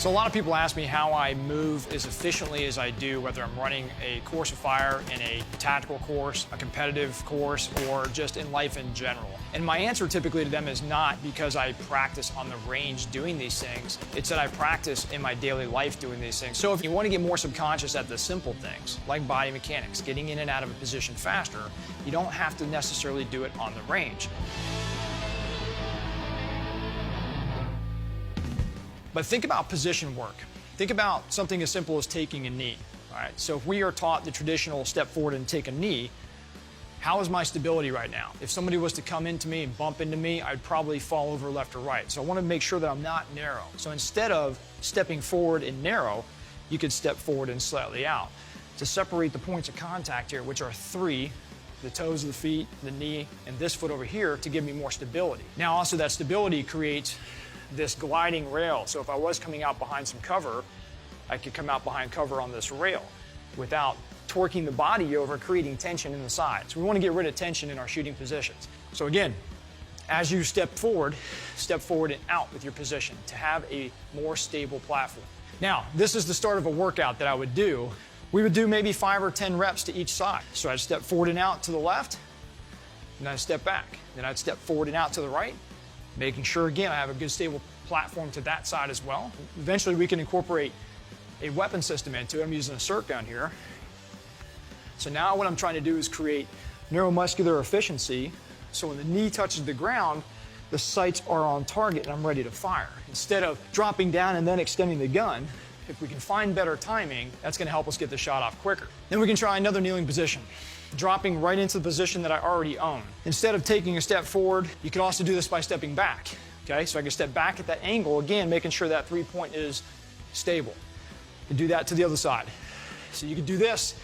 So a lot of people ask me how I move as efficiently as I do, whether I'm running a course of fire in a tactical course, a competitive course, or just in life in general. And my answer typically to them is not because I practice on the range doing these things. It's that I practice in my daily life doing these things. So if you want to get more subconscious at the simple things, like body mechanics, getting in and out of a position faster, you don't have to necessarily do it on the range. But think about position work. Think about something as simple as taking a knee. All right, so if we are taught the traditional step forward and take a knee, how is my stability right now? If somebody was to come into me and bump into me, I'd probably fall over left or right. So I want to make sure that I'm not narrow. So instead of stepping forward and narrow, you could step forward and slightly out. To separate the points of contact here, which are three, the toes of the feet, the knee, and this foot over here, to give me more stability. Now also that stability creates this gliding rail. So if I was coming out behind some cover, I could come out behind cover on this rail without torquing the body over, creating tension in the sides. We want to get rid of tension in our shooting positions. So again, as you step forward and out with your position to have a more stable platform. Now, this is the start of a workout that I would do. We would do maybe 5 or 10 reps to each side. So I'd step forward and out to the left, and I'd step back. Then I'd step forward and out to the right, making sure, again, I have a good stable platform to that side as well. Eventually, we can incorporate a weapon system into it. I'm using a SIRT gun here. So now what I'm trying to do is create neuromuscular efficiency, so when the knee touches the ground, the sights are on target and I'm ready to fire. Instead of dropping down and then extending the gun, if we can find better timing, that's going to help us get the shot off quicker. Then we can try another kneeling position, dropping right into the position that I already own. Instead of taking a step forward, you could also do this by stepping back. Okay, so I can step back at that angle, again, making sure that 3-point is stable. And do that to the other side. So you could do this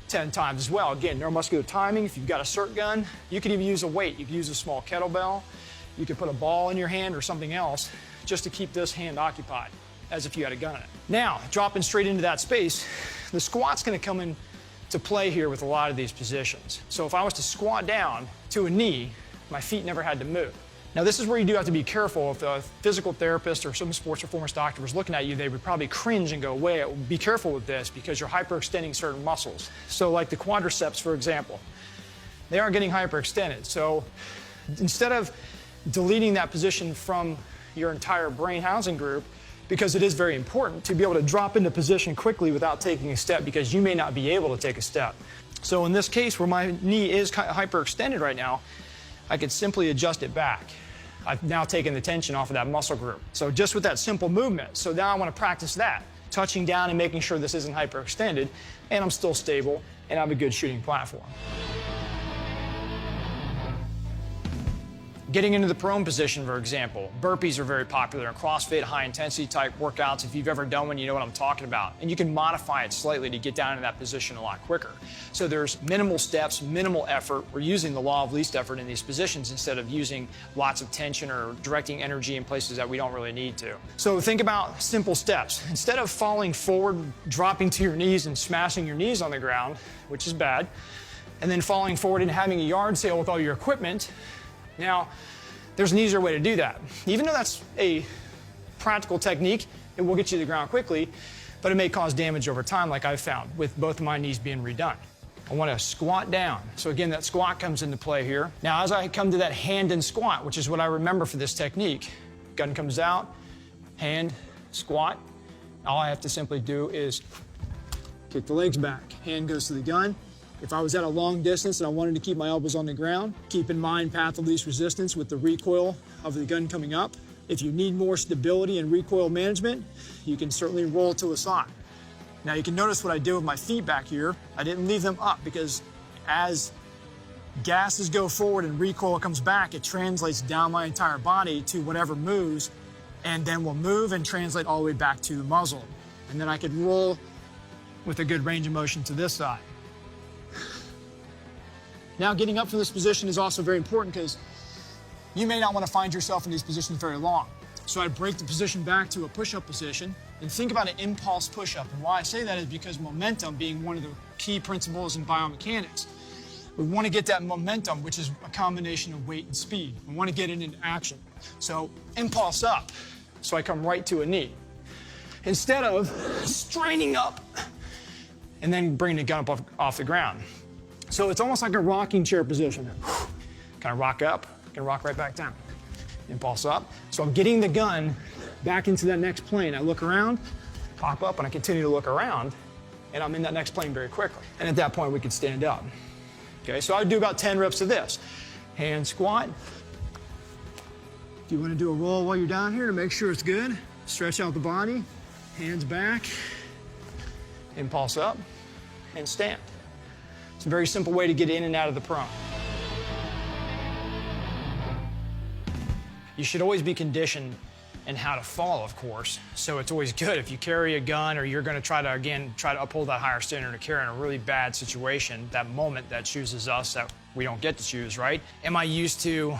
10 times as well. Again, neuromuscular timing. If you've got a SIRT gun, you could even use a weight. You could use a small kettlebell. You could put a ball in your hand or something else just to keep this hand occupied, as if you had a gun in it. Now, dropping straight into that space, the squat's going to come into play here with a lot of these positions. So if I was to squat down to a knee, my feet never had to move. Now, this is where you do have to be careful. If a physical therapist or some sports performance doctor was looking at you, they would probably cringe and go, wait, be careful with this because you're hyperextending certain muscles. So like the quadriceps, for example, they aren't getting hyperextended. So instead of deleting that position from your entire brain housing group, because it is very important to be able to drop into position quickly without taking a step, because you may not be able to take a step. So in this case where my knee is hyperextended right now, I could simply adjust it back. I've now taken the tension off of that muscle group. So just with that simple movement. So now I want to practice that, touching down and making sure this isn't hyperextended, and I'm still stable, and I have a good shooting platform. Getting into the prone position, for example. Burpees are very popular in CrossFit, high-intensity type workouts. If you've ever done one, you know what I'm talking about. And you can modify it slightly to get down in that position a lot quicker. So there's minimal steps, minimal effort. We're using the law of least effort in these positions instead of using lots of tension or directing energy in places that we don't really need to. So think about simple steps. Instead of falling forward, dropping to your knees and smashing your knees on the ground, which is bad, and then falling forward and having a yard sale with all your equipment, now, there's an easier way to do that. Even though that's a practical technique, it will get you to the ground quickly, but it may cause damage over time, like I've found with both of my knees being redone. I want to squat down. So again, that squat comes into play here. Now, as I come to that hand and squat, which is what I remember for this technique, gun comes out, hand, squat. All I have to simply do is kick the legs back. Hand goes to the gun. If I was at a long distance and I wanted to keep my elbows on the ground, keep in mind path of least resistance with the recoil of the gun coming up. If you need more stability and recoil management, you can certainly roll to a side. Now you can notice what I did with my feet back here. I didn't leave them up because as gases go forward and recoil comes back, it translates down my entire body to whatever moves, and then will move and translate all the way back to the muzzle. And then I could roll with a good range of motion to this side. Now, getting up from this position is also very important because you may not want to find yourself in these positions very long. So I break the position back to a push-up position and think about an impulse push-up. And why I say that is because momentum being one of the key principles in biomechanics. We want to get that momentum, which is a combination of weight and speed. We want to get it into action. So impulse up. So I come right to a knee. instead of straining up and then bringing the gun up off the ground. So it's almost like a rocking chair position. Kind of rock up, can rock right back down. Impulse up. So I'm getting the gun back into that next plane. I look around, pop up, and I continue to look around, and I'm in that next plane very quickly. And at that point, we can stand up. Okay, so I would do about 10 reps of this. Hand squat. If you want to do a roll while you're down here to make sure it's good, stretch out the body, hands back, impulse up, and stand. It's a very simple way to get in and out of the prone. You should always be conditioned in how to fall, of course. So it's always good if you carry a gun or you're going to try to uphold that higher standard of care in a really bad situation, that moment that chooses us that we don't get to choose, right? Am I used to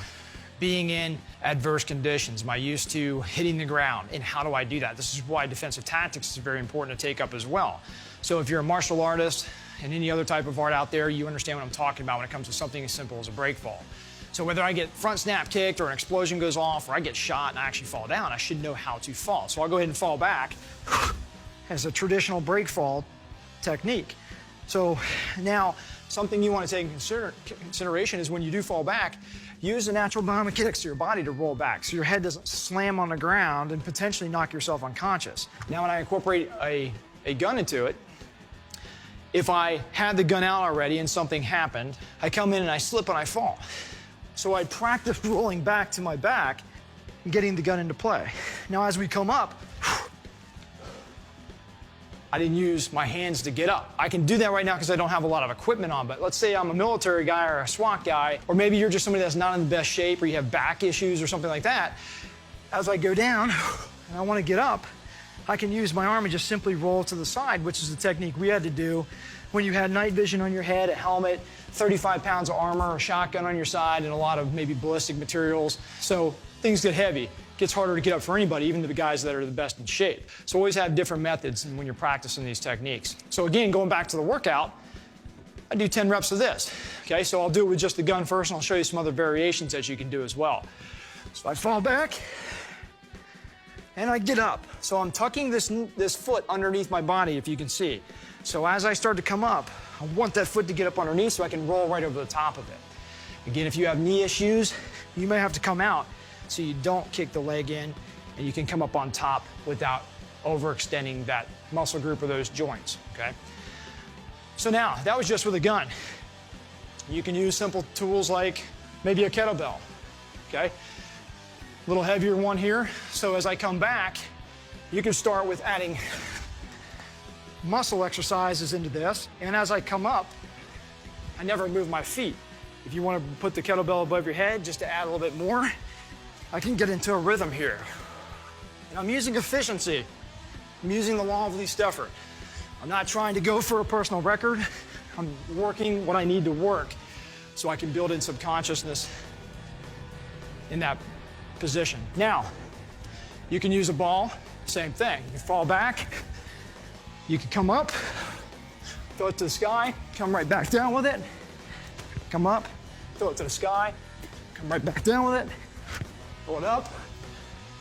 being in adverse conditions? Am I used to hitting the ground? And how do I do that? This is why defensive tactics is very important to take up as well. So if you're a martial artist and any other type of art out there, you understand what I'm talking about when it comes to something as simple as a break fall. So whether I get front snap kicked or an explosion goes off or I get shot and I actually fall down, I should know how to fall. So I'll go ahead and fall back as a traditional break fall technique. So now something you want to take into consideration is when you do fall back, use the natural biomechanics of your body to roll back so your head doesn't slam on the ground and potentially knock yourself unconscious. Now when I incorporate a gun into it, if I had the gun out already and something happened, I come in and I slip and I fall. So I practiced rolling back to my back and getting the gun into play. Now as we come up, I didn't use my hands to get up. I can do that right now because I don't have a lot of equipment on, but let's say I'm a military guy or a SWAT guy, or maybe you're just somebody that's not in the best shape or you have back issues or something like that. As I go down and I want to get up, I can use my arm and just simply roll to the side, which is the technique we had to do when you had night vision on your head, a helmet, 35 pounds of armor, a shotgun on your side, and a lot of maybe ballistic materials. So things get heavy. It gets harder to get up for anybody, even the guys that are the best in shape. So always have different methods when you're practicing these techniques. So again, going back to the workout, I do 10 reps of this. Okay, so I'll do it with just the gun first, and I'll show you some other variations that you can do as well. So I fall back, and I get up. So I'm tucking this foot underneath my body, if you can see. So as I start to come up, I want that foot to get up underneath so I can roll right over the top of it. Again, if you have knee issues, you may have to come out so you don't kick the leg in and you can come up on top without overextending that muscle group or those joints, okay? So now, that was just with a gun. You can use simple tools like maybe a kettlebell, okay? A little heavier one here. So as I come back, you can start with adding muscle exercises into this. And as I come up, I never move my feet. If you want to put the kettlebell above your head just to add a little bit more, I can get into a rhythm here. And I'm using efficiency. I'm using the law of least effort. I'm not trying to go for a personal record. I'm working what I need to work so I can build in subconsciousness in that position. Now, you can use a ball, same thing. You fall back, you can come up, throw it to the sky, come right back down with it, come up, throw it to the sky, come right back down with it, throw it up,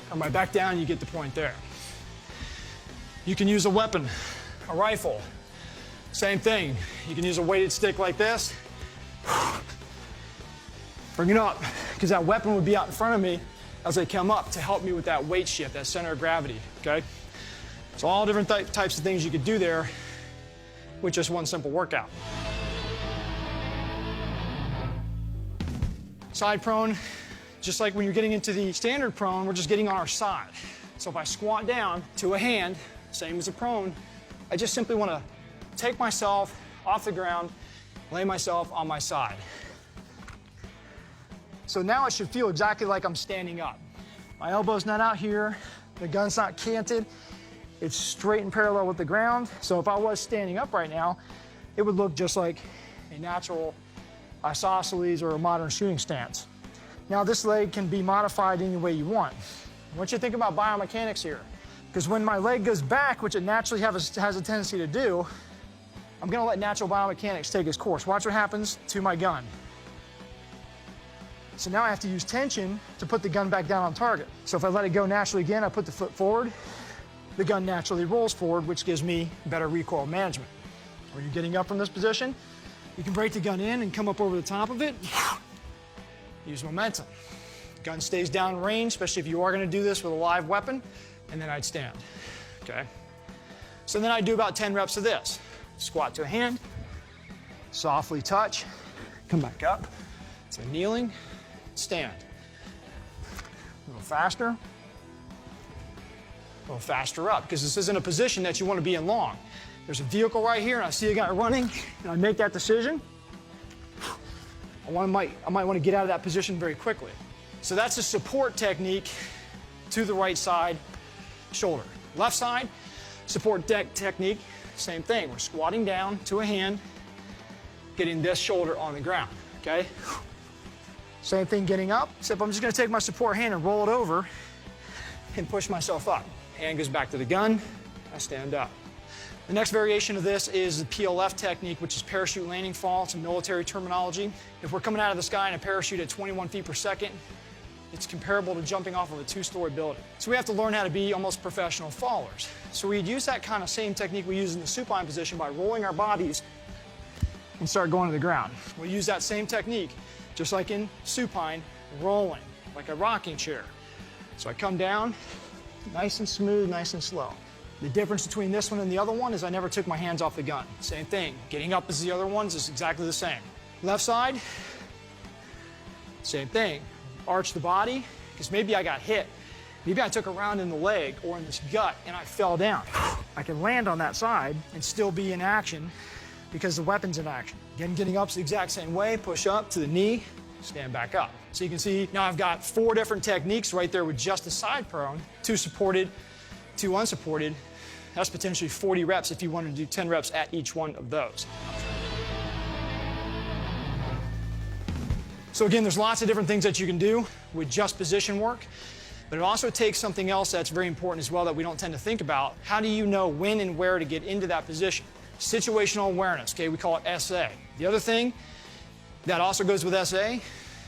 come right back down, you get the point there. You can use a weapon, a rifle, same thing. You can use a weighted stick like this, bring it up, because that weapon would be out in front of me as I come up to help me with that weight shift, that center of gravity, okay? So all different types of things you could do there with just one simple workout. Side prone, just like when you're getting into the standard prone, we're just getting on our side. So if I squat down to a hand, same as a prone, I just simply want to take myself off the ground, lay myself on my side. So now it should feel exactly like I'm standing up. My elbow's not out here, the gun's not canted, it's straight and parallel with the ground. So if I was standing up right now, it would look just like a natural isosceles or a modern shooting stance. Now this leg can be modified any way you want. I want you to think about biomechanics here, because when my leg goes back, which it naturally has a tendency to do, I'm gonna let natural biomechanics take its course. Watch what happens to my gun. So now I have to use tension to put the gun back down on target. So if I let it go naturally again, I put the foot forward, the gun naturally rolls forward, which gives me better recoil management. When you're getting up from this position, you can break the gun in and come up over the top of it. Use momentum. Gun stays down range, especially if you are going to do this with a live weapon, and then I'd stand. Okay? So then I'd do about 10 reps of this. Squat to a hand, softly touch, come back up. So kneeling, stand. A little faster up, because this isn't a position that you want to be in long. There's a vehicle right here, and I see a guy running, and I make that decision. I might want to get out of that position very quickly. So that's a support technique to the right side shoulder. Left side, support technique, same thing. We're squatting down to a hand, getting this shoulder on the ground, okay? Same thing getting up, except I'm just gonna take my support hand and roll it over and push myself up. Hand goes back to the gun, I stand up. The next variation of this is the PLF technique, which is parachute landing fall. It's a military terminology. If we're coming out of the sky in a parachute at 21 feet per second, it's comparable to jumping off of a 2-story building. So we have to learn how to be almost professional fallers. So we'd use that kind of same technique we use in the supine position by rolling our bodies and start going to the ground. We'll use that same technique, just like in supine, rolling, like a rocking chair. So I come down, nice and smooth, nice and slow. The difference between this one and the other one is I never took my hands off the gun. Same thing, getting up as the other ones is exactly the same. Left side, same thing. Arch the body, because maybe I got hit. Maybe I took a round in the leg or in this gut and I fell down. I can land on that side and still be in action because the weapon's in action. Again, getting up's the exact same way, push up to the knee, stand back up. So you can see now I've got 4 different techniques right there with just the side prone, 2 supported, 2 unsupported. That's potentially 40 reps if you wanted to do 10 reps at each one of those. So again, there's lots of different things that you can do with just position work, but it also takes something else that's very important as well that we don't tend to think about. How do you know when and where to get into that position? Situational awareness, okay, we call it SA. The other thing that also goes with SA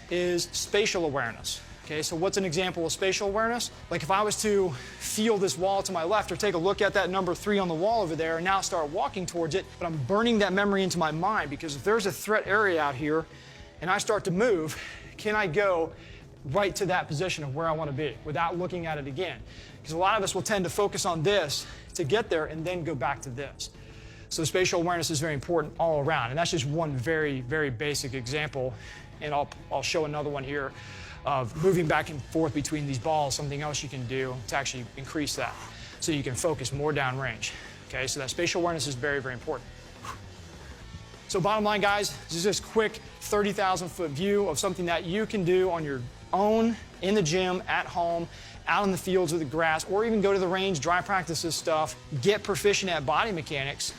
is spatial awareness. Okay, so what's an example of spatial awareness? Like if I was to feel this wall to my left or take a look at that number 3 on the wall over there and now start walking towards it, but I'm burning that memory into my mind because if there's a threat area out here and I start to move, can I go right to that position of where I want to be without looking at it again? Because a lot of us will tend to focus on this to get there and then go back to this. So spatial awareness is very important all around, and that's just one very, very basic example, and I'll show another one here of moving back and forth between these balls, something else you can do to actually increase that so you can focus more downrange. Okay, so that spatial awareness is very, very important. So bottom line, guys, this is just a quick 30,000-foot view of something that you can do on your own, in the gym, at home, out in the fields or the grass, or even go to the range, dry practice this stuff, get proficient at body mechanics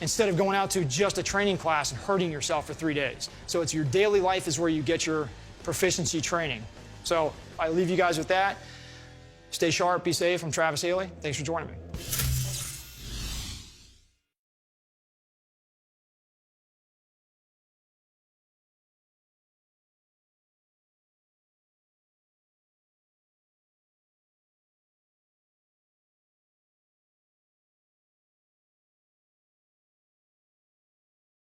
instead of going out to just a training class and hurting yourself for 3 days. So it's your daily life is where you get your proficiency training. So I leave you guys with that. Stay sharp, be safe. I'm Travis Haley. Thanks for joining me.